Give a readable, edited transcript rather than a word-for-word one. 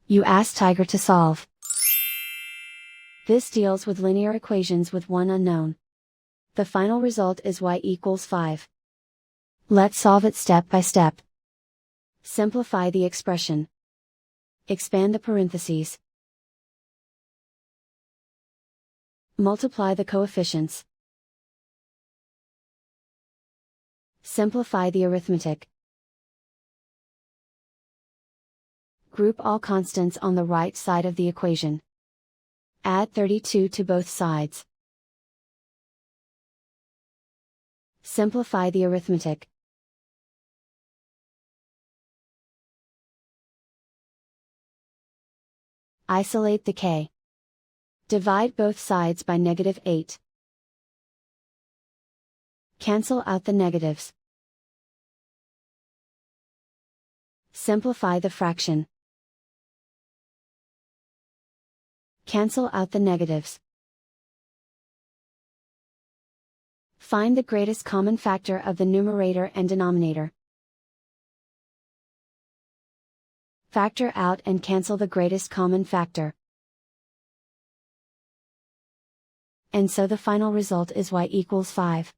You ask Tiger to solve. This deals with linear equations with one unknown. The final result is y equals 5. Let's solve it step by step. Simplify the expression. Expand the parentheses. Multiply the coefficients. Simplify the arithmetic. Group all constants on the right side of the equation. Add 32 to both sides. Simplify the arithmetic. Isolate the k. Divide both sides by -8. Cancel out the negatives. Simplify the fraction. Cancel out the negatives. Find the greatest common factor of the numerator and denominator. Factor out and cancel the greatest common factor. And so the final result is y equals 5.